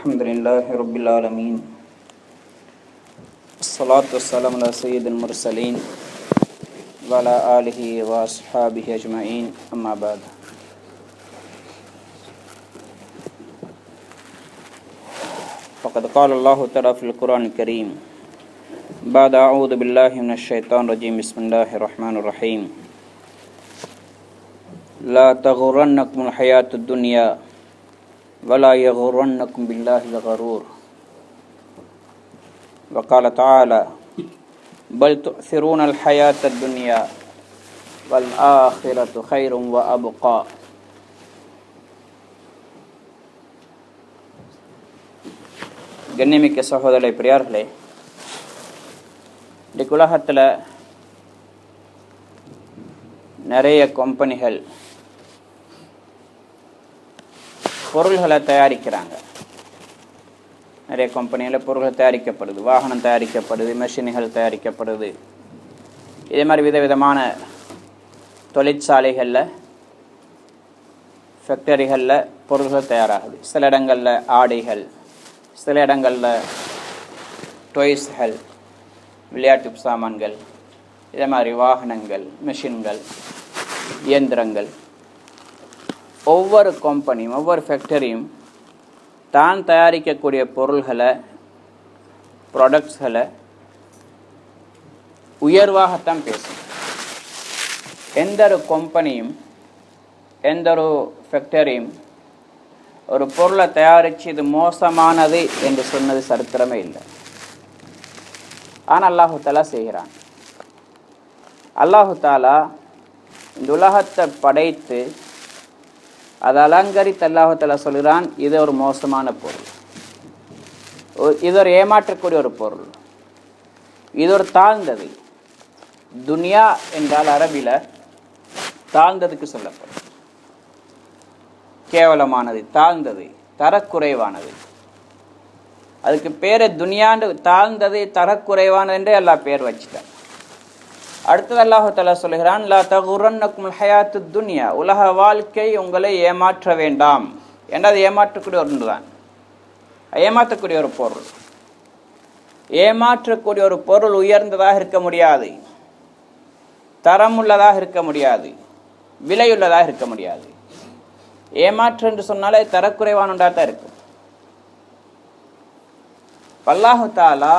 الحمد لله رب العالمين الصلاة والسلام على سيد المرسلين وعلى آله وأصحابه أجمعين أما بعد فقد قال الله تعالى في القرآن الكريم بعد أعوذ بالله من الشيطان الرجيم بسم الله الرحمن الرحيم لا تغرنكم الحياة الدنيا ولا يغرنكم بالله الغرور وقال تعالى بل تؤثرون الحياة الدنيا والآخرة خير وأبقى. கண்ணியமிக்க சகோதர பிரியார்களே, இன்றைக்கு உலகத்தில் நிறைய கம்பெனிகள் பொருள்களை தயாரிக்கிறாங்க. நிறைய கம்பெனியில் பொருள்கள் தயாரிக்கப்படுது, வாகனம் தயாரிக்கப்படுது, மெஷின்கள் தயாரிக்கப்படுது. இதே மாதிரி விதவிதமான தொழிற்சாலைகளில், ஃபேக்டரிகளில் பொருள்கள் தயாராகுது. சில இடங்களில் ஆடைகள், சில இடங்களில் டொய்ஸ்கள், விளையாட்டு சாமான்கள், இதே மாதிரி வாகனங்கள், மெஷின்கள், இயந்திரங்கள். ஒவ்வொரு கம்பெனியும் ஒவ்வொரு ஃபேக்டரியும் தான் தயாரிக்கக்கூடிய பொருள்களை, ப்ராடக்ட்ஸ்களை உயர்வாகத்தான் பேசும். எந்த ஒரு கம்பெனியும் எந்த ஒரு ஃபேக்டரியும் ஒரு பொருளை தயாரித்து இது மோசமானது என்று சொன்னது சரித்திரமே இல்லை. ஆனால் அல்லாஹு தாலா செய்கிறான். அல்லாஹு தாலா இந்த உலகத்தை படைத்து அதை அலங்கரித்து அல்லாஹு தாலா சொல்கிறான், இது ஒரு மோசமான பொருள், இது ஒரு ஏமாற்றக்கூடிய ஒரு பொருள், இது ஒரு தாழ்ந்தது. துனியா என்றால் அரபில தாழ்ந்ததுக்கு சொல்லப்படும். கேவலமானது, தாழ்ந்தது, தரக்குறைவானது. அதுக்கு பேரை துனியாண்டு, தாழ்ந்தது, தரக்குறைவானது என்றே எல்லாம் பேர் வச்சுட்டான். அடுத்தது அல்லாஹு தஆலா சொல்கிறான், லா தகுரன்னக்குமுல் ஹயாத்துத் துன்யா, உலக வாழ்க்கை உங்களை ஏமாற்ற வேண்டாம். ஏன்னா அது ஏமாற்றக்கூடிய ஒன்று தான், ஏமாற்றக்கூடிய ஒரு பொருள். ஏமாற்றக்கூடிய ஒரு பொருள் உயர்ந்ததாக இருக்க முடியாது, தரமுள்ளதாக இருக்க முடியாது, விலையுள்ளதாக இருக்க முடியாது. ஏமாற்று என்று சொன்னாலே தரக்குறைவானதாக தான் இருக்கும். அல்லாஹு தஆலா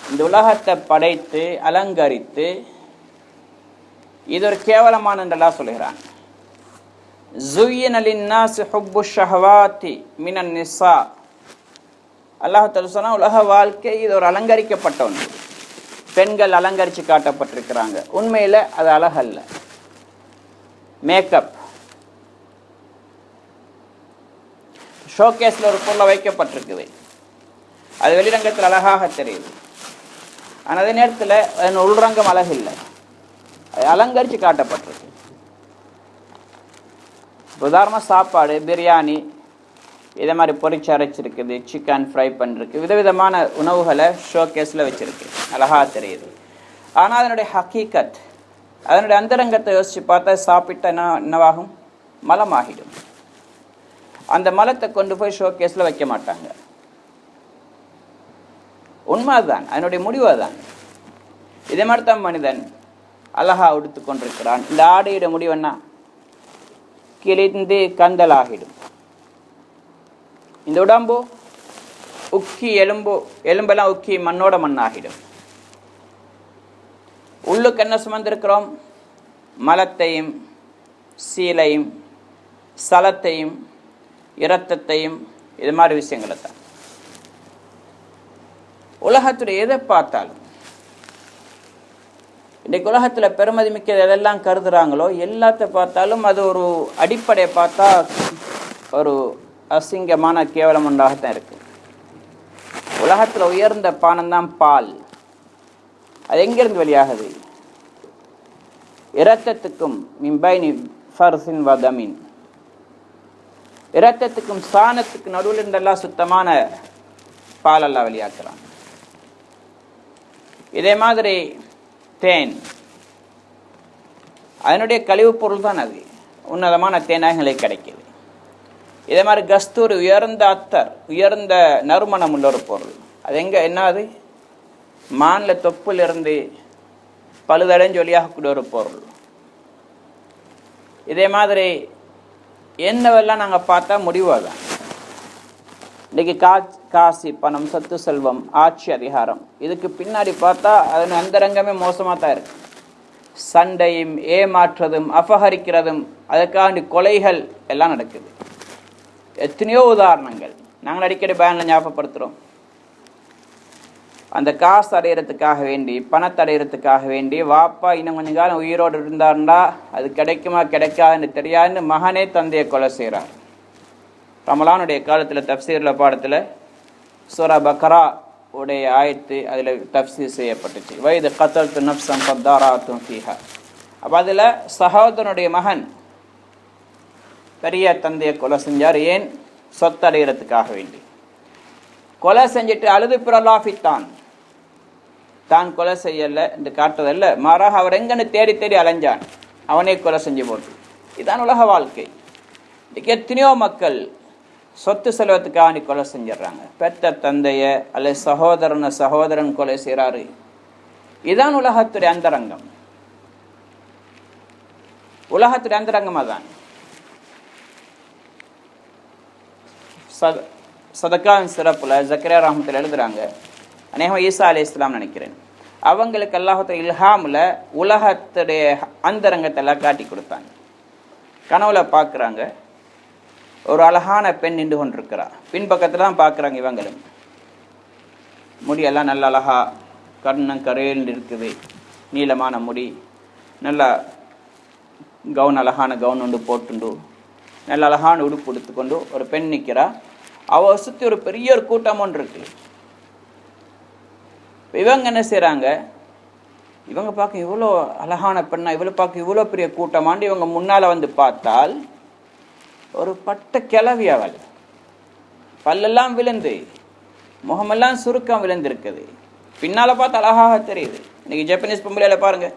இந்த உலகத்தை படைத்து அலங்கரித்து இது ஒரு கேவலமான என்றெல்லாம் சொல்கிறான். ஸுய்யின லின்னாஸி ஹுப்பு ஷஹவாத்தி மினன் நிஸா. அல்லாஹ் தஆலா சொன்னா உலக வாழ்க்கை இது ஒரு அலங்கரிக்கப்பட்ட ஒன்று. பெண்கள் அலங்கரித்து காட்டப்பட்டிருக்கிறாங்க. உண்மையில் அது அழகல்ல, மேக்கப். ஷோகேஸில் ஒரு பொருளை வைக்கப்பட்டிருக்குது, அது வெளிரங்கத்தில் அழகாக தெரியுது. ஆனால் அதே நேரத்தில் அதன் உள்ரங்கம் அழகு இல்லை, அது அலங்கரித்து காட்டப்பட்டிருக்கு. உதாரணமாக சாப்பாடு, பிரியாணி, இதே மாதிரி பொரிச்சு அரைச்சிருக்குது, சிக்கன் ஃப்ரை பண்ணிருக்கு, விதவிதமான உணவுகளை ஷோகேஸில் வச்சுருக்கு, அழகாக தெரியுது. ஆனால் அதனுடைய ஹக்கீகத், அதனுடைய அந்தரங்கத்தை யோசித்து பார்த்தா சாப்பிட்டா என்னவாகும்? மலமாகிடும். அந்த மலத்தை கொண்டு போய் ஷோகேஸில் வைக்க மாட்டாங்க. உண்மைதான், அதனுடைய முடிவு அதுதான். இதே மாதிரி தான் மனிதன் அழகா உடுத்து கொண்டிருக்கிறான். இந்த ஆடையிட முடிவு என்ன? கிழிந்து கந்தலாகிடும். இந்த உடம்பு உக்கி எலும்பெல்லாம் உக்கி மண்ணோட மண்ணாகிடும். உள்ளுக்கு என்ன சுமந்திருக்கிறோம்? மலத்தையும் சீலையும் சலத்தையும் இரத்தத்தையும், இது மாதிரி விஷயங்களை தான். உலகத்துடைய எதை பார்த்தாலும், இன்றைக்கு உலகத்தில் பெருமதி மிக்க எதெல்லாம் கருதுறாங்களோ எல்லாத்த பார்த்தாலும் அது ஒரு அடிப்படையை பார்த்தா ஒரு அசிங்கமான கேவலம் ஒன்றாகத்தான் இருக்கு. உலகத்தில் உயர்ந்த பானம்தான் பால். அது எங்கிருந்து வெளியாகுது? இரத்தத்துக்கும் மிம்பைனி ஃபர்சின் வதமின், இரத்தத்துக்கும் சாணத்துக்கு நடுவில் இருந்தெல்லாம் சுத்தமான பாலெல்லாம் வெளியாக்குறான். இதே மாதிரி தேன், அதனுடைய கழிவுப் பொருள் தான் அது. உன்னதமான தேனாகங்களை கிடைக்கிது. இதே மாதிரி கஸ்தூரி உயர்ந்த அத்தர், உயர்ந்த நறுமணம் உள்ள ஒரு பொருள். அது எங்கே என்னது? மானில் தொப்பிலிருந்து பழுதடைஞ்சு ஒளியாகக்கூடிய ஒரு பொருள். இதே மாதிரி என்னவெல்லாம் நாங்கள் பார்த்தா முடிவாக தான். இன்றைக்கி காசி, பணம், சொத்து, செல்வம், ஆட்சி, அதிகாரம், இதுக்கு பின்னாடி பார்த்தா அதன் அந்தரங்கமே மோசமாக தான் இருக்கு. சண்டையும் ஏமாற்றுறதும் அபகரிக்கிறதும் அதற்காண்டி கொலைகள் எல்லாம் நடக்குது. எத்தனையோ உதாரணங்கள் நாங்கள் அடிக்கடி பயனில் ஞாபகப்படுத்துகிறோம். அந்த காசு அடையிறதுக்காக வேண்டி, பணத்தை அடையிறதுக்காக வேண்டி வாப்பா இன்னும் கொஞ்சம் காலம் உயிரோடு இருந்தாருண்டா அது கிடைக்குமா கிடைக்காதுன்னு தெரியாதுன்னு மகனே தந்தையை கொலை செய்கிறார். ரமலானுடைய காலத்தில் தப்சீரில் பாடத்தில் சூரா பக்ரா உடைய ஆயத்து அதில் தப்சீர் செய்யப்பட்டுச்சு. வயது கத்தல்து நப்சன் பத்தாராத்தும் ஃபீஹா. அப்போ அதில் சகோதரனுடைய மகன் பெரிய தந்தையை கொலை செஞ்சார். ஏன்? சொத்தடைகிறதுக்காக வேண்டி. கொலை செஞ்சுட்டு அழுது பிறலாஃபித்தான், தான் கொலை செய்யலை என்று காட்டுறதல்ல, மாறாக அவர் எங்கன்னு தேடி தேடி அலைஞ்சான், அவனே கொலை செஞ்சு போட்டு. இதுதான் உலக வாழ்க்கை. இன்றைக்கு எத்தனையோ மக்கள் சொத்து செல்வத்துக்காக கொலை செஞ்சிடறாங்க. பெத்த தந்தைய அல்லது சகோதரன் கொலை செய்கிறாரு. இதுதான் உலகத்துடைய அந்தரங்கம். உலகத்துடைய அந்தரங்கமாக தான். சதக்காவின் சிறப்புல ஜக்கரியா ரஹ்மத்துல்லாஹி எழுதுறாங்க, அநேகமாக ஈசா அலைஹிஸ்ஸலாம் நினைக்கிறேன், அவங்களுக்கு அல்லாஹ்வுடைய இல்ஹாமில் உலகத்துடைய அந்தரங்கத்தை எல்லாம் காட்டி கொடுத்தாங்க. கனவுல பார்க்குறாங்க, ஒரு அழகான பெண் நின்று கொண்டிருக்கிறார். பின்பக்கத்தில் தான் பார்க்குறாங்க. இவங்களும் முடியெல்லாம் நல்ல அழகா கண்ணம் கரையில் இருக்குது, நீளமான முடி, நல்லா கவுன், அழகான கவுன் ஒன்று போட்டுண்டு நல்ல அழகான உடுப்பு எடுத்துக்கொண்டு ஒரு பெண் நிற்கிறா. அவ சுற்றி ஒரு பெரிய ஒரு கூட்டம் ஒன்று இருக்கு. இவங்க என்ன செய்கிறாங்க, இவங்க பார்க்க இவ்வளோ அழகான பெண்ணா, இவ்வளோ பார்க்க இவ்வளோ பெரிய கூட்டமாண்டு இவங்க முன்னால் வந்து பார்த்தால் ஒரு பட்ட கிளவி. அவள் பல்லெல்லாம் விழுந்து, முகமெல்லாம் சுருக்கம் விழுந்திருக்குது. பின்னால் பார்த்தா அழகாக தெரியுது. இன்னைக்கு ஜப்பனீஸ் பொம்பளையில பாருங்க,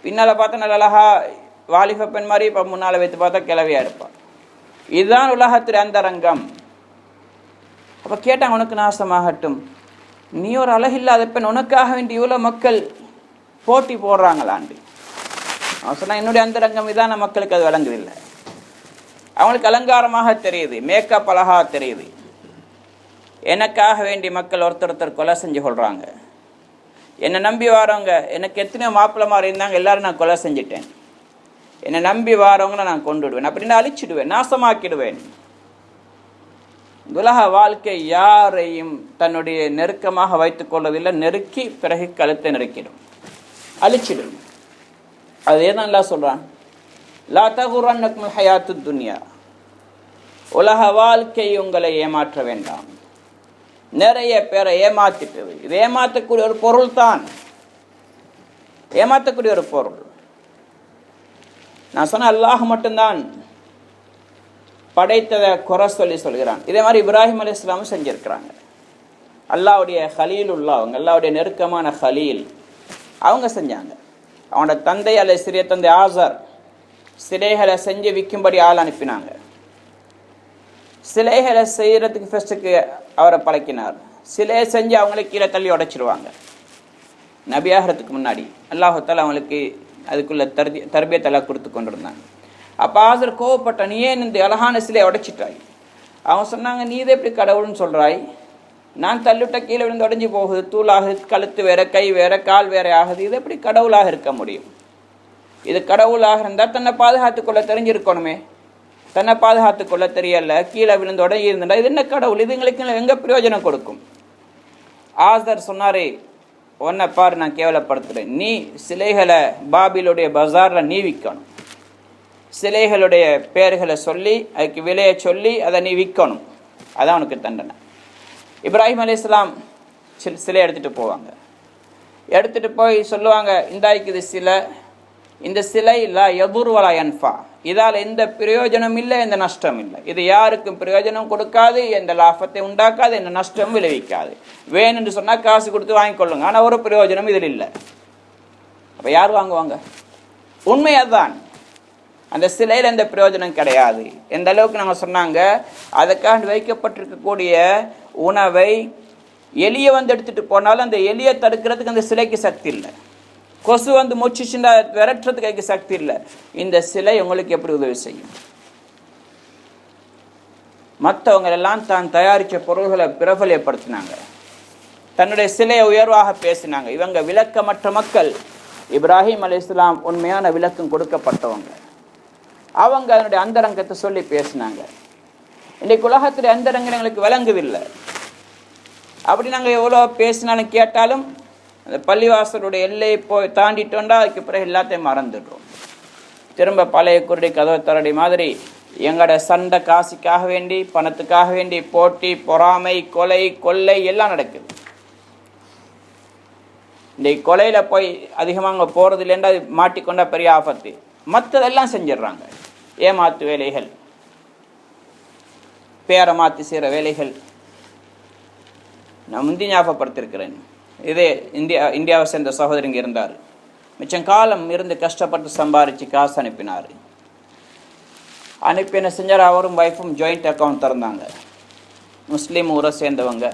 பின்னால் பார்த்தா நல்ல அழகா வாலிப பெண் மாதிரி, இப்போ முன்னால் வைத்து பார்த்தா கிளவியா இருப்பாள். இதுதான் உலகத்துடைய அந்தரங்கம். அப்போ கேட்டாங்க, உனக்கு நாசமாகட்டும், நீ ஒரு அழகில்லாத பெண், உனக்காக வேண்டி இவ்வளோ மக்கள் போட்டி போடுறாங்களாண்டு. அவன் சொன்னா, என்னுடைய அந்தரங்கம் இதான மக்களுக்கு அது விளங்குதில்லை. அவங்களுக்கு அலங்காரமாக தெரியுது, மேக்கப் அழகாக தெரியுது. எனக்காக வேண்டி மக்கள் ஒருத்தர் கொலை செஞ்சு கொள்கிறாங்க. என்னை நம்பி வாரவங்க, எனக்கு எத்தனையோ மாப்பிள்ளை மாதிரி இருந்தாங்க, எல்லாரும் நான் கொலை செஞ்சிட்டேன். என்னை நம்பி வாரவங்களை நான் கொண்டுடுவேன், அப்படின்னு அழிச்சிடுவேன், நாசமாக்கிடுவேன். உலக வாழ்க்கை யாரையும் தன்னுடைய நெருக்கமாக வைத்துக் கொள்வதில்லை. நெருக்கி பிறகு கழுத்தை நெருக்கிடும், அழிச்சிடும். அதே தான் எல்லாம் சொல்கிறான், லா தகுரன்னக்கும் ஹயாத்து துன்யா, உலக வாழ்க்கை உங்களை ஏமாற்ற வேண்டாம். நிறைய பேரை ஏமாத்திட்டது. இது ஏமாற்றக்கூடிய ஒரு பொருள் தான், ஏமாற்றக்கூடிய ஒரு பொருள். நான் சொன்ன அல்லாஹ் மட்டும்தான் படைத்ததை குறை சொல்கிறான். இதே மாதிரி இப்ராஹிம் அலைஹிஸ்ஸலாம் செஞ்சிருக்கிறாங்க. அல்லாஹ்வுடைய ஹலீலுல்லா, அவங்க அல்லாஹ்வுடைய நெருக்கமான ஹலீல், அவங்க செஞ்சாங்க. அவனோட தந்தை அல்லது சிறிய தந்தை ஆசர் சிலைகளை செஞ்சு விற்கும்படி ஆள் அனுப்பினாங்க. சிலைகளை செய்யறதுக்கு ஃபர்ஸ்ட்டுக்கு அவரை பழக்கினார். சிலையை செஞ்சு அவங்களை கீழே தள்ளி உடைச்சிருவாங்க. நபியாகிறதுக்கு முன்னாடி அல்லாஹால அவங்களுக்கு அதுக்குள்ள தர்பியத்தெல்லாம் கொடுத்து கொண்டிருந்தாங்க. அப்போ ஆசர் கோவப்பட்ட, நீ ஏன் இந்த அழகான சிலையை உடைச்சிட்டாய்? அவங்க சொன்னாங்க, நீ இதை எப்படி கடவுள்னு சொல்கிறாய்? நான் தள்ளிவிட்ட கீழே விழுந்து உடஞ்சி போகுது, தூளாகுது, கழுத்து வேற, கை வேற, கால் வேற ஆகுது. இது எப்படி கடவுளாக இருக்க முடியும்? இது கடவுளாக இருந்தால் தன்னை பாதுகாத்துக்கொள்ள தெரிஞ்சிருக்கணுமே. தன்னை பாதுகாத்துக்கொள்ள தெரியல, கீழே விழுந்து உடஞ்சி இருந்தா இது என்ன கடவுள்? இது எங்களுக்கு எங்கே பிரயோஜனம் கொடுக்கும்? ஆசர் சொன்னாரே, உன்னை பாரு, நான் கேவலப்படுத்துகிறேன். நீ சிலைகளை பாபிலுடைய பஜாரில் நீ விற்கணும். சிலைகளுடைய பெயர்களை சொல்லி அதுக்கு விலையை சொல்லி அதை நீ விற்கணும். அதான் உனக்கு தண்டனை. இப்ராஹிம் அலைஹிஸ்ஸலாம் சிலை எடுத்துகிட்டு போவாங்க. எடுத்துகிட்டு போய் சொல்லுவாங்க, இந்தாய்க்கு இது சிலை, இந்த சிலை இல்லை யதுர்வலா யன்ஃபா, இதால் எந்த பிரயோஜனம் இல்லை, எந்த நஷ்டம் இல்லை. இது யாருக்கும் பிரயோஜனம் கொடுக்காது, எந்த லாபத்தை உண்டாக்காது, எந்த நஷ்டம் விளைவிக்காது. வேணும்னு சொன்னால் காசு கொடுத்து வாங்கிக்கொள்ளுங்க, ஆனால் ஒரு பிரயோஜனம் இதில் இல்லை. அப்போ யார் வாங்குவாங்க? உண்மை அதுதான். அந்த சிலையில் எந்த பிரயோஜனம் கிடையாது. எந்த அளவுக்கு நாங்கள் சொன்னாங்க, அதுக்காக வைக்கப்பட்டிருக்கக்கூடிய உணவை எலியை வந்து எடுத்துகிட்டு போனாலும் அந்த எலியை தடுக்கிறதுக்கு அந்த சிலைக்கு சக்தி இல்லை. கொசு வந்து முச்சிச்சுன்னா விரட்டுறதுக்கு அதுக்கு சக்தி இல்லை. இந்த சிலை உங்களுக்கு எப்படி உதவி செய்யும்? மற்றவங்க எல்லாம் தான் தயாரித்த பொருள்களை பிரபலியப்படுத்தினாங்க, தன்னுடைய சிலையை உயர்வாக பேசினாங்க. இவங்க விளக்கமற்ற மக்கள். இப்ராஹிம் அலைஹிஸ்ஸலாம் உண்மையான விளக்கம் கொடுக்கப்பட்டவங்க. அவங்க அதனுடைய அந்தரங்கத்தை சொல்லி பேசினாங்க. இன்றைக்கு உலகத்துடைய அந்தரங்கம் எங்களுக்கு விளங்குதில்லை. அப்படி நாங்கள் எவ்வளோ பேசினாலும் கேட்டாலும் அந்த பள்ளிவாசலுடைய எல்லையை போய் தாண்டிட்டோண்டா அதுக்கு பிறகு எல்லாத்தையும் மறந்துடுறோம். திரும்ப பழைய குருடி கதவை தரடி மாதிரி எங்களோட சண்டை காசுக்காக வேண்டி, பணத்துக்காக வேண்டி போட்டி, பொறாமை, கொலை, கொள்ளை எல்லாம் நடக்குது. இன்றைக்கு கொலையில் போய் அதிகமாக அங்கே போகிறது இல்லைன்னா அது மாட்டிக்கொண்டா பெரிய ஆபத்து. மற்றதெல்லாம் செஞ்சிடுறாங்க. ஏமாத்து வேலைகள், பேரை மாற்றி செய்கிற வேலைகள். நான் முந்தி ஞாபகப்படுத்திருக்கிறேன். இதே இந்தியாவை சேர்ந்த சகோதரி இங்கே இருந்தார். மிச்சம் காலம் இருந்து கஷ்டப்பட்டு சம்பாரித்து காசு அனுப்பினார். அனுப்பி என்ன செஞ்சார், அவரும் ஒய்ஃபும் ஜாயிண்ட் அக்கௌண்ட் திறந்தாங்க. முஸ்லீம் ஊரை சேர்ந்தவங்க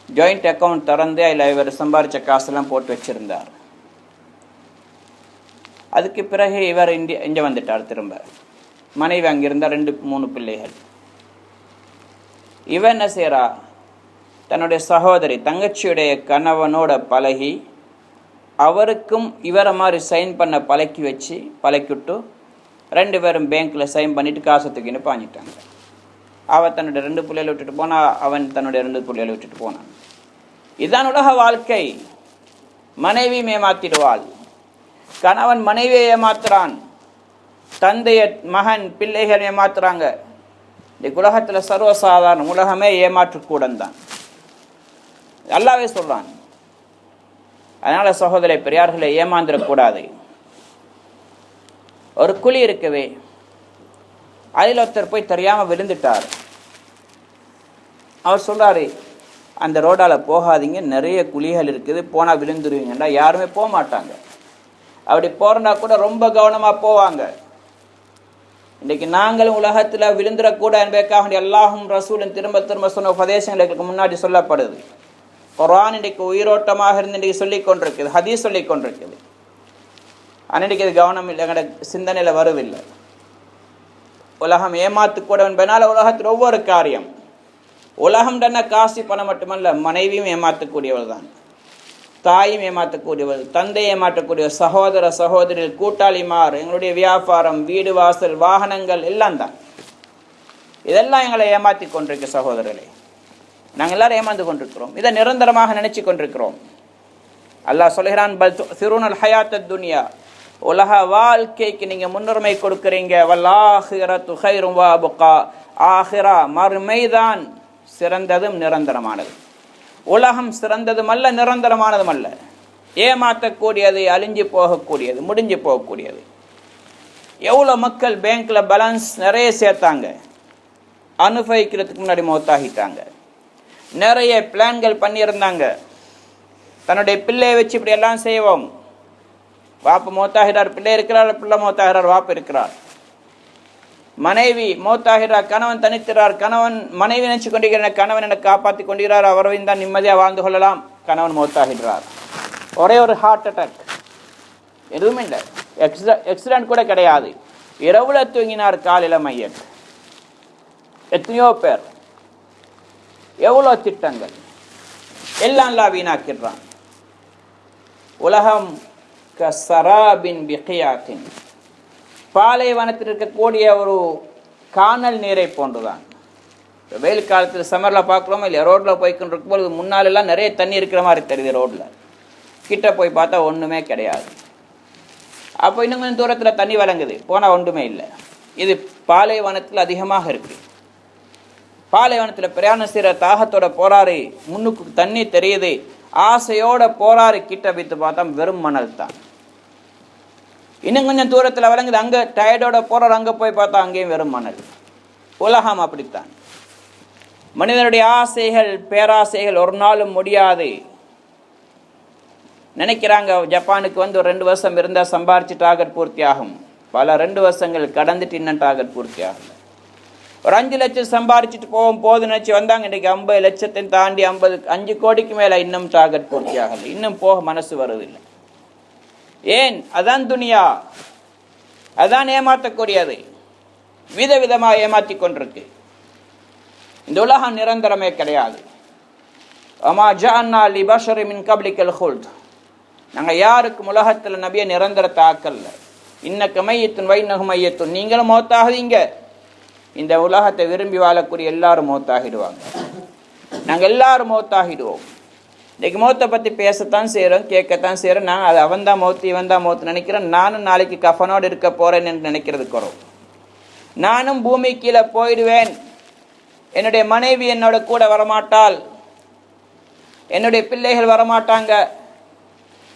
ஜாயிண்ட் அக்கௌண்ட் திறந்து அதில் இவர் சம்பாரித்த காசெல்லாம் போட்டு வச்சுருந்தார். அதுக்கு பிறகு இவர் இங்கே வந்துட்டார். திரும்ப மனைவி அங்கே இருந்தால் 2-3 பிள்ளைகள். இவன் என்ன செய்கிறா, தன்னுடைய சகோதரி தங்கச்சியுடைய கணவனோட பழகி அவருக்கும் இவரை மாதிரி சைன் பண்ண பழக்கிவிட்டு 2 பேரும் பேங்க்கில் சைன் பண்ணிவிட்டு காசை தூக்கின்னு பாஞ்சிட்டாங்க. அவள் தன்னுடைய 2 பிள்ளைகளை விட்டுட்டு போனா, அவன் தன்னுடைய 2 பிள்ளைகளை விட்டுட்டு போனான். இதுதான் உலக வாழ்க்கை. மனைவி ஏமாத்திடுவாள், கணவன் மனைவியை ஏமாத்துறான், தந்தைய மகன் பிள்ளைகள் ஏமாத்துறாங்க. இந்த உலகத்தில் சர்வசாதாரணம். உலகமே ஏமாற்றுக்கூடம் தான். அல்லாஹ்வே சொல்றான். அதனால சகோதர பெரியார்களை ஏமாந்துடக்கூடாது. ஒரு குழி இருக்குது, அதில் ஒருத்தர் போய் தெரியாமல் விழுந்துட்டார். அவர் சொல்றாரு, அந்த ரோடால் போகாதீங்க, நிறைய குழிகள் இருக்குது, போனால் விழுந்துருவீங்கன்னா. யாருமே போக மாட்டாங்க. அப்படி போறனா கூட ரொம்ப கவனமாக போவாங்க. இன்றைக்கு நாங்களும் உலகத்தில் விழுந்துடக்கூட என்பதற்காக அல்லாஹும் ரசூலும் திரும்ப திரும்ப சொன்ன உபதேசங்களுக்கு முன்னாடி சொல்லப்படுது. குர்ஆன் இன்றைக்கு உயிரோட்டமாக இருந்து இன்றைக்கு சொல்லிக் கொண்டிருக்குது, ஹதீஸ் சொல்லிக் கொண்டிருக்குது. ஆனால் இன்றைக்கு இது கவனம் இல்லை, எங்களோட சிந்தனையில் வரவில்லை. உலகம் ஏமாத்துக்கூட என்பதனால உலகத்தில் ஒவ்வொரு காரியம், உலகம் தன்ன காசு பணம் மட்டுமல்ல, மனைவியும் ஏமாற்றக்கூடியவள் தான், தாயும் ஏமாற்றக்கூடியவள், தந்தை ஏமாற்றக்கூடியவள், சகோதர சகோதரிகள், கூட்டாளிமார், எங்களுடைய வியாபாரம், வீடு வாசல், வாகனங்கள் எல்லாம் தான். இதெல்லாம் எங்களை ஏமாற்றி கொண்டிருக்க சகோதரர்களே. நாங்கள் எல்லாரும் ஏமாந்து கொண்டிருக்கிறோம். இதை நிரந்தரமாக நினைச்சு கொண்டிருக்கிறோம். அல்லாஹ் சொல்கிறான், பல் துஸிரூனல் ஹயாத்தத் துன்யா, உலக வாழ்க்கைக்கு நீங்க முன்னுரிமை கொடுக்கிறீங்க. வல்லாஹிரத்து கைரும் வ அப்கா, ஆஹிரா மறுமைதான் சிறந்ததும் நிரந்தரமானது. உலகம் சிறந்ததும் அல்ல, நிரந்தரமானதும் அல்ல. ஏமாற்றக்கூடியது, அழிஞ்சு போகக்கூடியது, முடிஞ்சு போகக்கூடியது. எவ்வளோ மக்கள் பேங்க்ல பேலன்ஸ் நிறைய சேர்த்தாங்க, அனுபவிக்கிறதுக்கு முன்னாடி மௌத்தாகிட்டாங்க. நிறைய பிளான்கள் பண்ணியிருந்தாங்க, தன்னுடைய பிள்ளையை வச்சு இப்படி எல்லாம் செய்வோம். வாப்பு மௌத்தாகிறார், பிள்ளை இருக்கிறார், பிள்ளை மௌத்தாகிறார், வாப்பு இருக்கிறார். மனைவி மௌத்தாகிறார், கணவன் தனித்திறார், கணவன் மனைவி நினைச்சு கொண்டிருக்கிற கணவன் என்னை காப்பாற்றி கொண்டிருக்கிறார், அவரையும் தான் நிம்மதியாக வாழ்ந்து கொள்ளலாம். கணவன் மௌத்தாகிறார், ஒரே ஒரு ஹார்ட் அட்டாக், எதுவுமே இல்லை, எக்ஸிடென்ட் கூட கிடையாது. இரவுல தூங்கினார், காலையில் மையட். எத்தனையோ பேர், எவ்வளோ திட்டங்கள் எல்லாம் வீணாக்கிடுறான். உலகம் கஸராபின் பிகியாத்தின், பாலைவனத்தில் இருக்கக்கூடிய ஒரு காணல் நீரை போன்றுதான். வெயில் காலத்தில் சம்மரில் பார்க்குறோமோ இல்லை, ரோட்டில் போய்கிட்டு இருக்கும்போது முன்னாலெல்லாம் நிறைய தண்ணி இருக்கிற மாதிரி தெரியுது ரோட்டில், கிட்ட போய் பார்த்தா ஒன்றுமே கிடையாது. அப்போ இன்னும் கொஞ்சம் தூரத்தில் தண்ணி வழங்குது, போனால் ஒன்றுமே இல்லை. இது பாலைவனத்தில் அதிகமாக இருக்குது. பாலைவனத்தில் பிரயாணம் செய்கிற தாகத்தோட போறாரு, முன்னுக்கு தண்ணி தெரியுது, ஆசையோட போறாரு, கிட்ட வைத்து பார்த்தா வெறும் மணல் தான். இன்னும் கொஞ்சம் தூரத்தில் வழங்குது, அங்கே டயர்டோட போறாரு, அங்கே போய் பார்த்தா அங்கேயும் வெறும் மணல். உலகம் அப்படித்தான். மனிதனுடைய ஆசைகள், பேராசைகள் ஒரு நாளும் முடியாது. நினைக்கிறாங்க ஜப்பானுக்கு வந்து ஒரு 2 வருஷம் இருந்தால் சம்பாரிச்சு டார்கெட் பூர்த்தி ஆகும். பல 2 வருஷங்கள் கடந்துட்டு இன்னும் டார்கெட் பூர்த்தி ஆகலை. ஒரு 5 லட்சம் சம்பாரிச்சுட்டு போது நினச்சி வந்தாங்க. இன்றைக்கி 50 லட்சத்தை தாண்டி 5 கோடிக்கு மேலே இன்னும் டார்கெட் பூர்த்தி ஆகலை. இன்னும் போக மனசு வருவதில்லை. ஏன்? அதான் துனியா, அதான் ஏமாற்றக்கூடியது. விதவிதமாக ஏமாற்றி கொண்டிருக்கு. இந்த உலகம் நிரந்தரமே கிடையாது. அமா ஜஅல்னா லிபஷரி மின் கப்லிக்கல் ஹுல்த், நாங்கள் யாருக்கும் உலகத்தில் நபியை நிரந்தரத்தை ஆக்கல்ல. இன்னக்க மையத்துன் வைநகும் மையத்துன், நீங்களும் மௌத்தாகுவீங்க, இந்த உலகத்தை விரும்பி வாழக்கூடிய எல்லாரும் மௌத்தாகிடுவாங்க. நாங்கள் எல்லாரும் மௌத்தாகிடுவோம். இன்றைக்கு மௌத்தை பற்றி பேசத்தான் செய்கிறோம், கேட்கத்தான் செய்கிறோம். நாங்கள் அது அவன் தான் மௌத்து இவன் தான் மௌத்து நினைக்கிறேன். நானும் நாளைக்கு கஃபனோடு இருக்க போகிறேன் என்று நினைக்கிறது குறவு. நானும் பூமி கீழே போயிடுவேன், என்னுடைய மனைவி என்னோட கூட வரமாட்டாள், என்னுடைய பிள்ளைகள் வரமாட்டாங்க,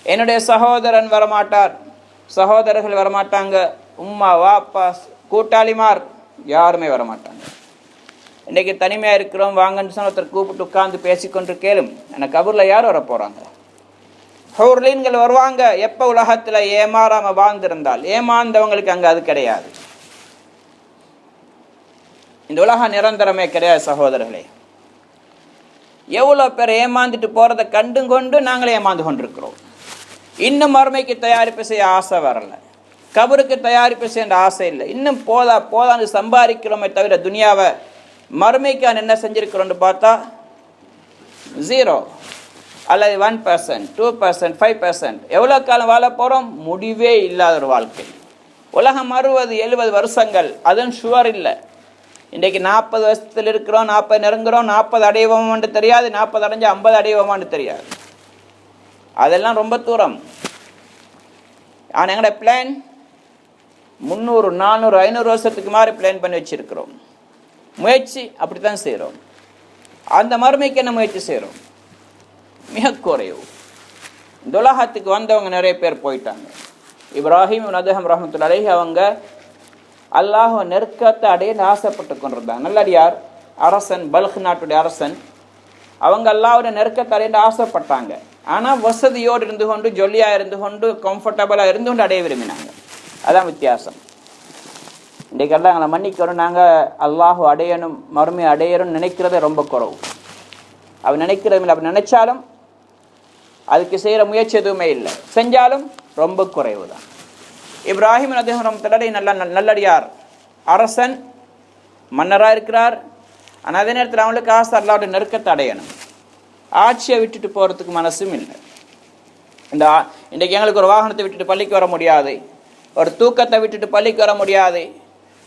என்னுடைய சகோதரன் வரமாட்டார், சகோதரர்கள் வரமாட்டாங்க, உம்மா வாப்பா கூட்டாளிமார் யாருமே வரமாட்டாங்க. இன்றைக்கி தனிமையாக இருக்கிறோம், வாங்கன்னு சொன்ன ஒருத்தர் கூப்பிட்டு உட்கார்ந்து பேசிக்கொண்டு கேளும், எனக்கு கபூரில் யார் வர போகிறாங்க? ஹூர்லீன்கள் வருவாங்க. எப்போ உலகத்தில் ஏமாறாமல் வாழ்ந்திருந்தால், ஏமாந்தவங்களுக்கு அங்கே அது கிடையாது. இந்த உலகம் நிரந்தரமே கிடையாது சகோதரர்களே. எவ்வளோ பேர் ஏமாந்துட்டு போகிறத கண்டு கொண்டு நாங்களே ஏமாந்து கொண்டிருக்கிறோம். இன்னும் மறுமைக்கு தயாரிப்பு செய்ய ஆசை வரலை, கபருக்கு தயாரிப்பு செய்ய ஆசை இல்லை. இன்னும் போதான்னு சம்பாதிக்கிறோமே தவிர துனியாவை மறுமைக்கான என்ன செஞ்சுருக்கிறோன்னு பார்த்தா 0 அல்லது 1%, 2%, 5%. எவ்வளோ காலம் வாழ போகிறோம்? முடிவே இல்லாத ஒரு வாழ்க்கை. உலகம் 60, 70 வருஷங்கள், அதுவும் ஷுவர் இல்லை. இன்றைக்கு 40 வருஷத்தில் இருக்கிறோம், 40 நெருங்குறோம், 40 அடைவோமான்னு தெரியாது, 40 அடைஞ்சு 50 அடைவோமான்னு தெரியாது. அதெல்லாம் ரொம்ப தூரம். ஆனால் எங்களோட பிளான் 300, 400, 500 வருஷத்துக்கு மாதிரி பிளான் பண்ணி வச்சுருக்கிறோம். முயற்சி அப்படி தான் செய்கிறோம். அந்த மறுமைக்கு என்ன முயற்சி செய்கிறோம்? மிக குறைவு. இந்த உலகத்துக்கு வந்தவங்க நிறைய பேர் போயிட்டாங்க. இப்ராஹிம் அதஹம் ரஹ்மத்துல்லாஹி அலைஹி அவங்க அல்லாஹ் நெருக்கத்தை அடைய ஆசைப்பட்டு கொண்டிருந்தாங்க. நல்லடியார் அரசன், பல்க் நாட்டுடைய அரசன். அவங்க அல்லாஹ்வுடைய நெருக்கத்தை அடைய ஆசைப்பட்டாங்க. ஆனால் வசதியோடு இருந்து கொண்டு, ஜொல்லியாக இருந்து கொண்டு, கம்ஃபர்டபுளாக இருந்து கொண்டு அடைய விரும்பினாங்க. அதான் வித்தியாசம். இன்றைக்கெல்லாம் எங்களை மன்னிக்கிறோம், நாங்கள் அல்லாஹ் அடையணும், மறுமை அடையணும்னு நினைக்கிறதே ரொம்ப குறவு. அவன் நினைக்கிறதில்லை. அப்படி நினைச்சாலும் அதுக்கு செய்கிற முயற்சி எதுவுமே இல்லை, செஞ்சாலும் ரொம்ப குறைவு தான். இப்ராஹிம் ரஹ்மத்துல்லாஹி நல்லடியார் அரசன், மன்னராக இருக்கிறார். ஆனால் அதே நேரத்தில் அவங்களுக்கு ஆசை அல்லாஹ்வுடைய நெருக்கத்தை அடையணும். ஆட்சியை விட்டுட்டு போகிறதுக்கு மனசும் இல்லை. இன்றைக்கு எங்களுக்கு ஒரு வாகனத்தை விட்டுட்டு பள்ளிக்கு வர முடியாது, ஒரு தூக்கத்தை விட்டுட்டு பள்ளிக்கு வர முடியாது,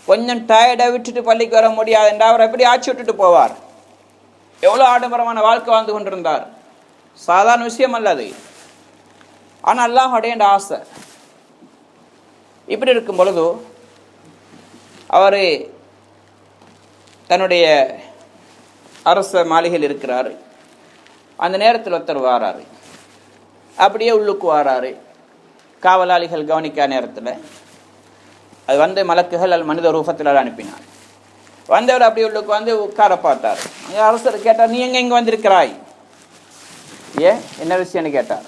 கொஞ்சம் டயர்டை விட்டுட்டு பள்ளிக்கு வர முடியாது என்று அவர் எப்படி ஆட்சி விட்டுட்டு போவார்? எவ்வளோ ஆடம்பரமான வாழ்க்கை வாழ்ந்து கொண்டிருந்தார். சாதாரண விஷயம் அல்ல அது. ஆனால் அல்லாஹ் அடையண்ட ஆசை. இப்படி இருக்கும் பொழுது அவர் தன்னுடைய அரச மாளிகையில் இருக்கிறார். அந்த நேரத்தில் ஒருத்தர் வாராரு, அப்படியே உள்ளுக்கு வாராரு. காவலாளிகள் கவனிக்காத நேரத்தில் அது வந்து மலக்குகள் மனித ரூபத்தில் அனுப்பினார். வந்தவர் அப்படி உள்ளுக்கு வந்து உட்கார பார்த்தார். அரசர் கேட்டார், நீ எங்கே இங்கே வந்திருக்கிறாய்? ஏன், என்ன விஷயம்னு கேட்டார்.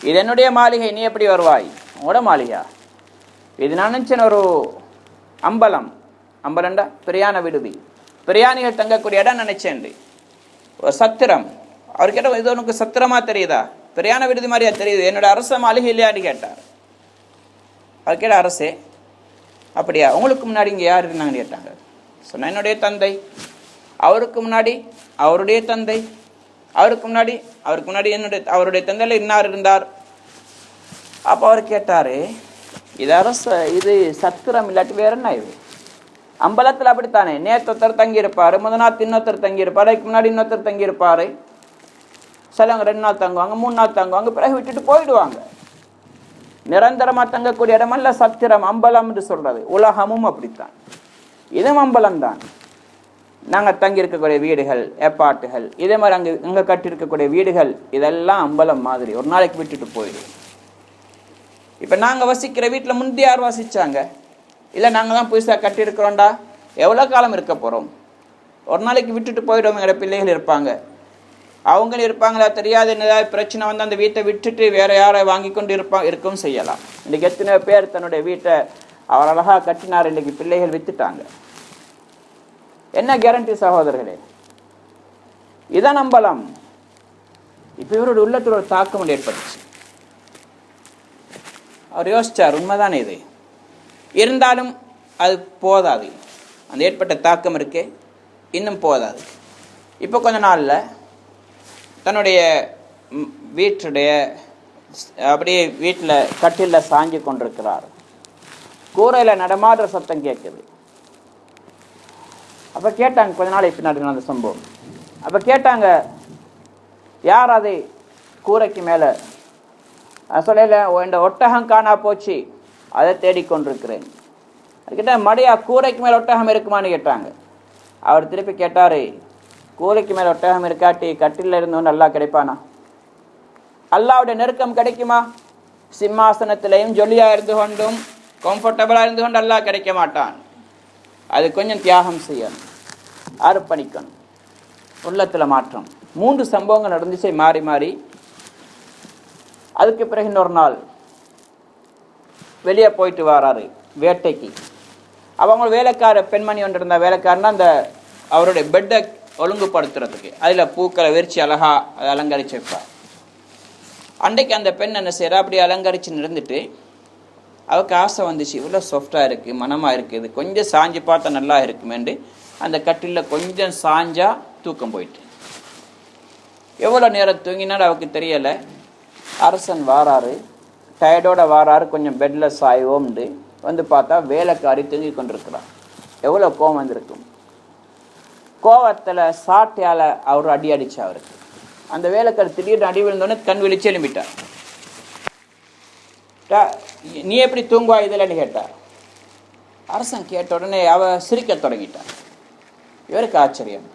இது என்னுடைய மாளிகை, நீ எப்படி வருவாய்? உங்களோட மாளிகா? இது நான் நினச்சேன் ஒரு அம்பலம்டா பிரியாண விடுதி, பிரியாணிகள் தங்கக்கூடிய இடம் நினைச்சேன், ஒரு சத்திரம். அவர் கேட்டால், இது உனக்கு சத்திரமா தெரியுதா? பிரியாண விடுதி மாதிரியா தெரியுது? என்னோட அரச மாளிகை இல்லையான்னு கேட்டார். அவர் கேட்ட, அரசே அப்படியா? உங்களுக்கு முன்னாடி இங்கே யார் இருந்தாங்கன்னு கேட்டாங்க. சொன்ன, என்னுடைய தந்தை. அவருக்கு முன்னாடி அவருடைய தந்தை. அவருக்கு முன்னாடி அவருடைய தந்தையில் இன்னார் இருந்தார். அப்போ அவர் கேட்டார், இது சத்திரம் இல்லாட்டி வேற என்ன? இது அம்பலத்தில் அப்படித்தானே, நேற்று ஒருத்தர் தங்கியிருப்பார், முதல் நாள் இன்னொருத்தர் தங்கியிருப்பார், அதுக்கு முன்னாடி இன்னொருத்தர் தங்கியிருப்பார். சிலவங்க 2 நாள் தங்குவாங்க, 3 நாள் தங்குவாங்க, பிறகு விட்டுட்டு போயிடுவாங்க. நிரந்தரமாக தங்கக்கூடிய இடமல்ல சத்திரம், அம்பலம் என்று சொல்றது. உலகமும் அப்படித்தான், இதுவும் அம்பலம் தான். நாங்கள் தங்கியிருக்கக்கூடிய வீடுகள், ஏப்பாட்டுகள், இதே மாதிரி அங்கே கட்டியிருக்கக்கூடிய வீடுகள், இதெல்லாம் அம்பலம் மாதிரி. ஒரு நாளைக்கு விட்டுட்டு போயிடுவோம். இப்போ நாங்கள் வசிக்கிற வீட்டில் முந்தி யார் வசித்தாங்க? இல்லை நாங்கள் தான் புதுசாக கட்டியிருக்கிறோண்டா? எவ்வளோ காலம் இருக்க போகிறோம்? ஒரு நாளைக்கு விட்டுட்டு போயிடுவோம். எங்களோட பிள்ளைகள் இருப்பாங்க, அவங்களும் இருப்பாங்களா தெரியாது. என்னதாவது பிரச்சனை வந்து அந்த வீட்டை விட்டுட்டு வேறு யாரை வாங்கி கொண்டு இருக்கவும் செய்யலாம். இன்றைக்கி எத்தனை பேர் தன்னுடைய வீட்டை அவர் அழகாக கட்டினார், இன்றைக்கு பிள்ளைகள் வித்துட்டாங்க. என்ன கேரண்டி சகோதரர்களே? இதான் நம்பலாம். இப்போ இவருடைய உள்ளத்தில் ஒரு தாக்கம் ஏற்பட்டுச்சு. அவர் யோசிச்சார், உண்மைதானே இது, இருந்தாலும் அது போதாது, அந்த ஏற்பட்ட தாக்கம் இருக்கே இன்னும் போதாது. இப்போ கொஞ்ச நாளில் தன்னுடைய வீட்டுடைய அப்படியே வீட்டில் கட்டிலில் சாஞ்சி கொண்டிருக்கிறார். கூரையில் நடமாடுற சத்தம் கேட்குது. அப்போ கேட்டாங்க, கொஞ்ச நாள் பின்னாடி அந்த சம்பவம். அப்போ கேட்டாங்க, யார் அதை கூரைக்கு மேலே? சொல்லல, என் ஒட்டகம் காணா போச்சு, அதை தேடிக்கொண்டிருக்கிறேன். அதுக்கிட்ட மடியா கூரைக்கு மேலே ஒட்டகம் இருக்குமான்னு கேட்டாங்க. அவர் திருப்பி கேட்டார், கூரைக்கு மேலே ஒட்டகம் இருக்காட்டி கட்டிலில் இருந்தோன்னு நல்லா கிடைப்பானா? அல்லாவுடைய நெருக்கம் கிடைக்குமா? சிம்மாசனத்திலையும் ஜொலியாக இருந்து கொண்டும் கம்ஃபர்டபுளாக இருந்து கொண்டு அல்லாஹ் கிடைக்க மாட்டான். அது கொஞ்சம் தியாகம் செய்யணும், அர்ப்பணிக்கணும், உள்ளத்தில் மாற்றம். 3 சம்பவங்கள் நடந்துச்சு மாறி மாறி. அதுக்கு பிறகு இன்னொரு நாள் வெளியே போயிட்டு வராரு வேட்டைக்கு. அவங்க வேலைக்கார பெண்மணி ஒன்று இருந்தால், வேலைக்காரனா அந்த அவருடைய பெட்டை ஒழுங்குபடுத்துறதுக்கு அதில் பூக்களை விரிச்சு அழகா அதை அலங்கரிச்சு வைப்பார். அன்றைக்கு அந்த பெண் என்ன செய்யறா, அப்படி அலங்கரிச்சு நிறுந்துட்டு அவருக்கு ஆசை வந்துச்சு, இவ்வளோ சாஃப்டாக இருக்குது, மனமாக இருக்குது, கொஞ்சம் சாஞ்சு பார்த்தா நல்லா இருக்குமேண்டு அந்த கட்டிலில் கொஞ்சம் சாஞ்சா தூக்கம் போயிட்டு. எவ்வளோ நேரம் தூங்கினாலும் அவருக்கு தெரியலை. அரசன் வாராரு, டயர்டோட வாராரு, கொஞ்சம் பெட்டில் சாய்வோம்ண்டு வந்து பார்த்தா வேலைக்காரி தூங்கி கொண்டிருக்கிறார். எவ்வளோ கோவம் வந்திருக்கும். கோவத்தில் சாட்டையால் அவர் அடி அடிச்சு அவருக்கு. அந்த வேலைக்காரி திடீர்னு அடி விழுந்தோடனே கண் விழிச்சு எழும்பிட்டார். நீ எப்படி தூங்குவா இதில்னு கேட்டார். அரசன் கேட்ட உடனே அவ சிரிக்க தொடங்கிட்டார். இவருக்கு ஆச்சரியம்,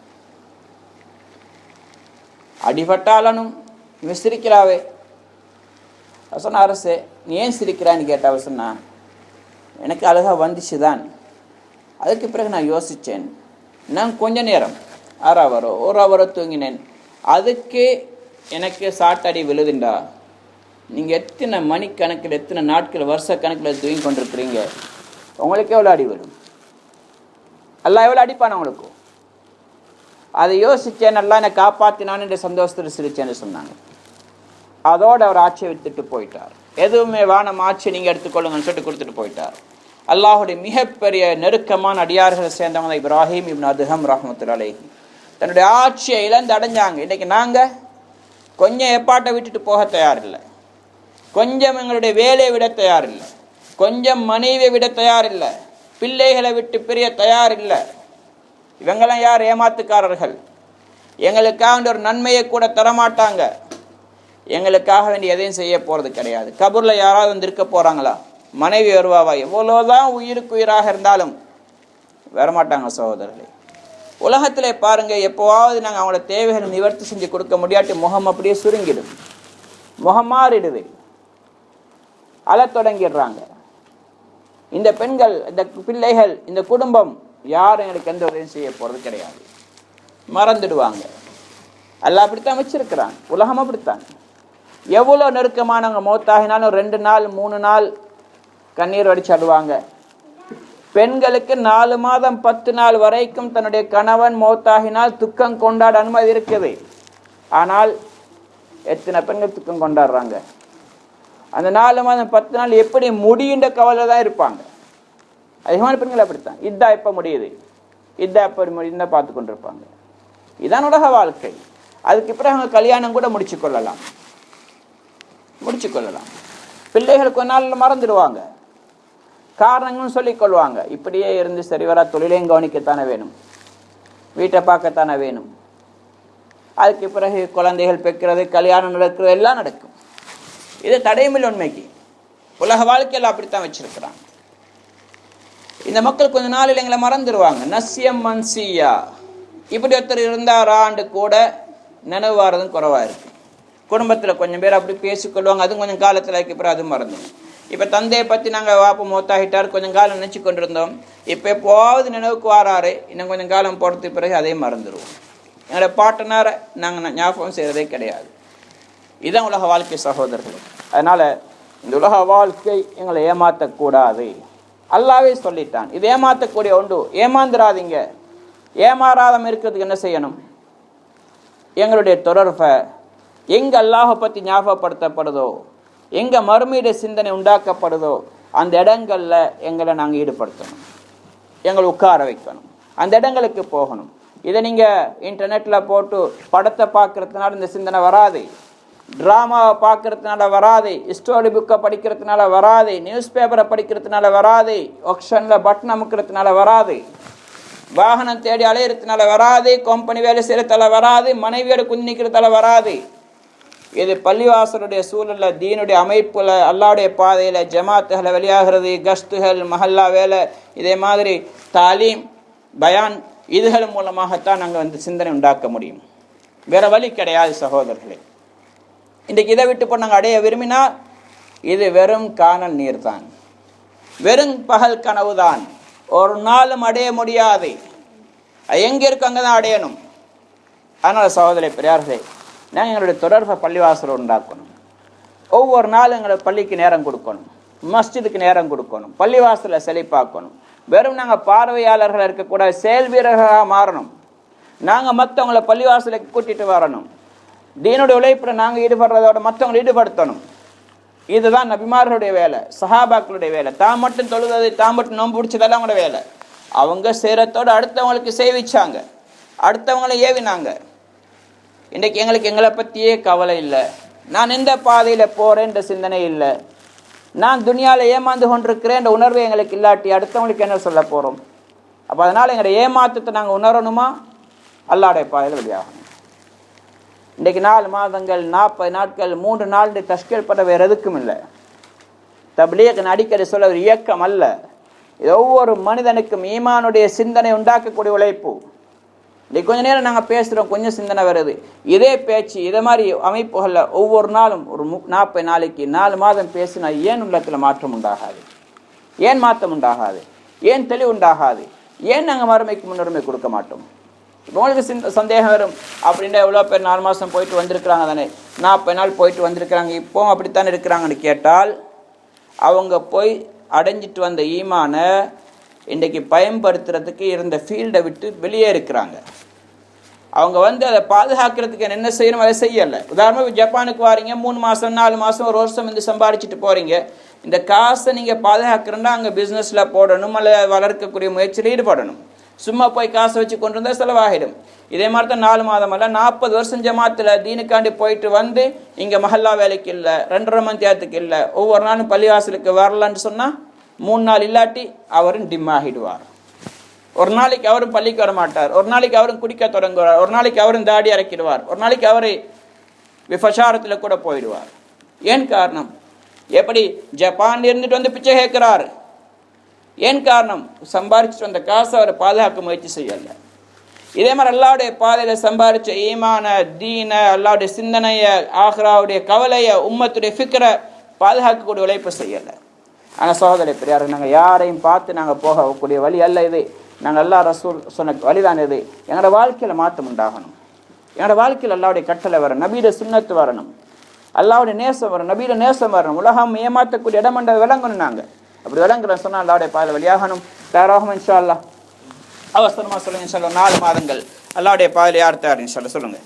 அடிபட்டாலும் இவன் சிரிக்கிறாவே. சொன்ன, அரசே நீ ஏன் சிரிக்கிறான்னு கேட்ட. அவர் சொன்னா, எனக்கு அழகா வந்துச்சு தான், அதுக்கு பிறகு நான் யோசித்தேன், நான் கொஞ்ச நேரம் 1/2 ஹவரோ 1 ஹவரோ தூங்கினேன், அதுக்கு எனக்கு சாட்டடி விழுதுண்டா. நீங்கள் எத்தனை மணிக்கணக்கில் எத்தனை நாட்கள் வருஷ கணக்கில் தூங்கி கொண்டிருக்கிறீங்க, உங்களுக்கு எவ்வளோ அடி விழும்? எல்லாம் எவ்வளோ அடிப்பான உங்களுக்கு? அதை யோசித்தேன், நல்லா என்னை காப்பாற்றினான்னு என்ற சந்தோஷத்தில் சிரிச்சேன்னு சொன்னாங்க. அதோடு அவர் ஆட்சியை விட்டுட்டு போயிட்டார். எதுவுமே வானம் ஆட்சி நீங்கள் எடுத்துக்கொள்ளுங்கன்னு சொல்லிட்டு கொடுத்துட்டு போயிட்டார். அல்லாஹுடைய மிகப்பெரிய நெருக்கமான அடியார்களை சேர்ந்தவங்க இப்ராஹிம் இப்னு அதுஹம் ரஹ்மத்துல்லாஹி அலைஹி. தன்னுடைய ஆட்சியை இழந்து அடைஞ்சாங்க. இன்றைக்கி நாங்கள் கொஞ்சம் எப்பாட்டை விட்டுட்டு போக தயாரில்லை, கொஞ்சம் எங்களுடைய வேலையை விட தயாரில்லை, கொஞ்சம் மனைவியை விட தயாரில்லை, பிள்ளைகளை விட்டு பிரிய தயாரில்லை. இவங்கெல்லாம் யார்? ஏமாத்துக்காரர்கள். எங்களுக்காக ஒரு நன்மையை கூட தரமாட்டாங்க, எங்களுக்காக வேண்டிய எதையும் செய்ய போகிறது கிடையாது. கபூரில் யாராவது வந்து இருக்க போகிறாங்களா? மனைவி வருவாவா? எவ்வளோதான் உயிருக்கு உயிராக இருந்தாலும் வரமாட்டாங்க சகோதரர்களே. உலகத்திலே பாருங்கள், எப்போவாவது நாங்கள் அவங்களோட தேவைகளை நிவர்த்தி செஞ்சு கொடுக்க முடியாட்டி முகம் அப்படியே சுருங்கிடும், முகம் மாறிடுது, அழ தொடங்கிடுறாங்க. இந்த பெண்கள், இந்த பிள்ளைகள், இந்த குடும்பம் யாரும் எங்களுக்கு எந்த உதவியும் செய்ய போகிறது கிடையாது, மறந்துடுவாங்க. எல்லாம் அப்படித்தான் வச்சிருக்கிறாங்க, உலகம் அப்படித்தான். எவ்வளோ நெருக்கமானவங்க மௌத்தாகினாலும் 2 நாள் 3 நாள் கண்ணீர் வடிச்சாடுவாங்க. பெண்களுக்கு 4 மாதம் 10 நாள் வரைக்கும் தன்னுடைய கணவன் மௌத்தாகினால் துக்கம் கொண்டாட அனுமதி இருக்குது. ஆனால் எத்தனை பெண்கள் துக்கம் கொண்டாடுறாங்க? அந்த 4 மாதம் 10 நாள் எப்படி முடியுன்ற கவலை தான் இருப்பாங்க. அதிகமான பெண்கள் அப்படித்தான். இதா எப்போ முடியுது, இதா எப்போ முடியுதுன்னு பார்த்து கொண்டிருப்பாங்க. இதான் உலக வாழ்க்கை. அதுக்கு பிறகு அவங்க கல்யாணம் கூட முடிச்சு கொள்ளலாம். பிள்ளைகள் கொஞ்ச நாளில் மறந்துடுவாங்க, காரணங்களும் சொல்லிக்கொள்வாங்க. இப்படியே இருந்து சரி வரா, தொழிலையும் கவனிக்கத்தானே வேணும், வீட்டை பார்க்கத்தானே வேணும். அதுக்கு பிறகு குழந்தைகள் பெக்கிறது, கல்யாணம் நடக்கிறது, எல்லாம் நடக்கும். இது தடையுமில்லை உண்மைக்கு. உலக வாழ்க்கையில் அப்படித்தான் வச்சிருக்கிறாங்க. இந்த மக்கள் கொஞ்ச நாளில் எங்களை மறந்துடுவாங்க. நசியம் மன்சியா, இப்படி ஒருத்தர் இருந்தாராண்டு கூட நினைவு வாரதும் குறைவாக இருக்குது. குடும்பத்தில் கொஞ்சம் பேர் அப்படி பேசிக்கொள்வாங்க, அதுவும் கொஞ்சம் காலத்தில் பிறகு அதுவும் மறந்துடும். இப்போ தந்தையை பற்றி நாங்கள் வாப்ப மொத்தாகிட்டார், கொஞ்சம் காலம் நினச்சி கொண்டிருந்தோம், இப்போ எப்போவாவது நினைவுக்கு வாராரு, இன்னும் கொஞ்சம் காலம் போகிறதுக்கு பிறகு அதையும் மறந்துடுவோம். எங்களோட பாட்டனாரை நாங்கள் ஞாபகம் செய்கிறதே கிடையாது. இதுதான் உலக வாழ்க்கை சகோதரர்கள். அதனால் இந்த உலக வாழ்க்கை எங்களை ஏமாற்றக்கூடாது. அல்லாவே சொல்லிட்டான். இது ஏமாற்றக்கூடிய ஒன்று. ஏமாந்துராதீங்க. ஏமாறாதம் இருக்கிறதுக்கு என்ன செய்யணும்? எங்களுடைய தொடர்பை எங்கே அல்லாஹை பற்றி ஞாபகப்படுத்தப்படுதோ, எங்கே மறுமையுடைய சிந்தனை உண்டாக்கப்படுதோ அந்த இடங்களில் எங்களை நாங்கள் ஈடுபடுத்தணும், எங்களை உட்கார வைக்கணும், அந்த இடங்களுக்கு போகணும். இதை நீங்கள் இன்டர்நெட்டில் போட்டு படத்தை பார்க்குறதுனால இந்த சிந்தனை வராது, ட்ராமாவை பார்க்கறதுனால வராது, ஸ்டோரி புக்கை படிக்கிறதுனால வராது, நியூஸ் பேப்பரை படிக்கிறதுனால வராது, ஆக்ஷனில் பட்டன் அமுக்கிறதுனால வராது, வாகனம் தேடி அலையிறதுனால வராது, கம்பெனி வேலை செய்கிறதால வராது, மனைவியோட குந்திக்கிறதால வராது. இது பள்ளிவாசலுடைய சூழலில், தீனுடைய அமைப்பில், அல்லாவுடைய பாதையில் ஜமாத்துகளை வெளியாகிறது, கஸ்துகள், மஹல்லா வேலை, இதே மாதிரி தாலீம், பயான், இதுகள் மூலமாகத்தான் நாங்கள் சிந்தனை உண்டாக்க முடியும். வேற வழி கிடையாது சகோதரர்களே. இன்றைக்கு இதை விட்டு போய் நாங்கள் அடைய விரும்பினா இது வெறும் காணல் நீர் தான், வெறும் பகல் கனவு தான், ஒரு நாளும் அடைய முடியாது. எங்கே இருக்கு அங்கே தான் அடையணும். அதனால் சகோதர பெரியார்களே, நாங்கள் எங்களுடைய தொடர்பை பள்ளிவாசல் உண்டாக்கணும். ஒவ்வொரு நாளும் எங்களை பள்ளிக்கு நேரம் கொடுக்கணும், மஸ்ஜிதுக்கு நேரம் கொடுக்கணும், பள்ளிவாசலை செழிப்பாக்கணும். வெறும் நாங்கள் பார்வையாளர்கள் இருக்கக்கூடாது, செயல் வீரர்களாக மாறணும். நாங்கள் மற்றவங்களை பள்ளிவாசலுக்கு கூட்டிகிட்டு வரணும். தீனுடைய உழைப்பில் நாங்கள் ஈடுபடுறதோட மற்றவங்களை ஈடுபடுத்தணும். இதுதான் நபிமார்களுடைய வேலை, சஹாபாக்களுடைய வேலை. தான் மட்டும் தொழுது, தான் மட்டும் நோன்பு பிடிச்சதெல்லாம் அவங்களோட வேலை. அவங்க செய்கிறதோடு அடுத்தவங்களுக்கு செய்விச்சாங்க, அடுத்தவங்களை ஏவினாங்க. இன்றைக்கு எங்களுக்கு எங்களை பற்றியே கவலை இல்லை. நான் எந்த பாதையில் போகிறேன்ற சிந்தனை இல்லை. நான் துனியாவில் ஏமாந்து கொண்டிருக்கிறேன் என்ற உணர்வு எங்களுக்கு இல்லாட்டி அடுத்தவங்களுக்கு என்ன சொல்ல போகிறோம்? அப்போ அதனால் எங்களுடைய ஏமாற்றத்தை நாங்கள் உணரணுமா? அல்லாஹ்வுடைய பாதையில் வெளியாகணும். இன்றைக்கு 4 மாதங்கள், 40 நாட்கள், 3 நாள் தஷ்கீல் பண்ண வேறு எதுக்கும் இல்லை. தப்லீக் அடிக்கடி சொல்ல ஒரு இயக்கம் அல்ல. இது ஒவ்வொரு மனிதனுக்கும் ஈமானுடைய சிந்தனை உண்டாக்கக்கூடிய உழைப்பு. இன்றைக்கு கொஞ்சம் நேரம் நாங்கள் பேசுகிறோம், கொஞ்சம் சிந்தனை வருது. இதே பேச்சு, இதே மாதிரி அமைப்புகளில் ஒவ்வொரு நாளும் ஒரு 40 நாளைக்கு 4 மாதம் பேசினா ஏன் உள்ளத்தில் மாற்றம் உண்டாகாது? ஏன் மாற்றம் உண்டாகாது? ஏன் தெளிவு உண்டாகாது? ஏன் நாங்கள் மறுமைக்கு முன்னுரிமை கொடுக்க மாட்டோம்? இப்போ உங்களுக்கு சந்தேகம் வரும், அப்படின்ற எவ்வளோ பேர் 4 மாதம் போயிட்டு வந்திருக்கிறாங்க தானே, 40 நாள் போயிட்டு வந்திருக்கிறாங்க, இப்போவும் அப்படித்தான் இருக்கிறாங்கன்னு கேட்டால், அவங்க போய் அடைஞ்சிட்டு வந்த ஈமானை இன்றைக்கு பயன்படுத்துறதுக்கு இருந்த ஃபீல்டை விட்டு வெளியே இருக்கிறாங்க. அவங்க அதை பாதுகாக்கிறதுக்கு என்ன செய்யணும் அதை செய்யலை. உதாரணமாக ஜப்பானுக்கு வாரீங்க, 3 மாதம் 4 மாதம் 1 வருஷம் சம்பாதிச்சுட்டு போகிறீங்க. இந்த காசை நீங்கள் பாதுகாக்கிறன்னா அங்கே பிஸ்னஸில் போடணும், அல்ல வளர்க்கக்கூடிய முயற்சியில் ஈடுபடணும். சும்மா போய் காசை வச்சு கொண்டு வந்தால் செலவாகிடும். இதே மாதிரி தான் 4 மாதம் அல்ல 40 வருஷம் ஜமாத்தில் தீனுக்காண்டி போயிட்டு இங்கே மஹல்லா வேலைக்கு இல்லை, 2.5 மணி நேரத்துக்கு இல்லை, ஒவ்வொரு நாளும் பள்ளிவாசலுக்கு வரலான்னு சொன்னால் 3 நாள் இல்லாட்டி அவரும் டிம் ஆகிடுவார். ஒரு நாளைக்கு அவரும் பள்ளிக்கு வர மாட்டார், ஒரு நாளைக்கு அவரும் குடிக்க தொடங்குவார், ஒரு நாளைக்கு அவரும் தாடி அரைக்கிடுவார், ஒரு நாளைக்கு அவரை விபச்சாரத்தில் கூட போயிடுவார். ஏன் காரணம்? எப்படி ஜப்பான் இருந்துட்டு பிச்சை கேட்கிறார்? ஏன் காரணம்? சம்பாரிச்சுட்டு வந்த காசை அவரை பாதுகாக்க முயற்சி செய்யலை. இதே மாதிரி அல்லாவுடைய பாதையில் சம்பாரிச்ச ஈமான, தீன, அல்லாவுடைய சிந்தனையை, ஆஹ்ராவுடைய கவலையை, உம்மத்துடைய ஃபிக்ரை பாதுகாக்கக்கூடிய உழைப்பு செய்யலை. ஆனால் சகோதரி பெரியார், நாங்கள் யாரையும் பார்த்து நாங்கள் போகக்கூடிய வழி அல்ல இது. நாங்கள் அல்லாஹ் ரசூல் சொன்ன வழிதான் இது. எங்களோட வாழ்க்கையில் மாற்றம் உண்டாகணும். எங்களோட வாழ்க்கையில் அல்லாவுடைய கட்டளை வரணும், நபியுடைய சுன்னத்து வரணும், அல்லாவுடைய நேசம் வரணும், நபியுடைய நேசம் வரணும். உலகம் ஏமாற்றக்கூடிய இடமன்றது விளங்கணும். நாங்கள் அப்படி விளங்குறோம் சொன்னால் அல்லாவுடைய பாதையில் வழியாகணும். தயாராகும் இன்ஷா அல்லாஹ். அவசரமாக சொல்லுங்கள் இன்ஷா அல்லாஹ். 4 மாதங்கள் அல்லாவுடைய பாதையில் யார் தயார் இன்ஷா அல்லாஹ் சொல்லுங்கள்.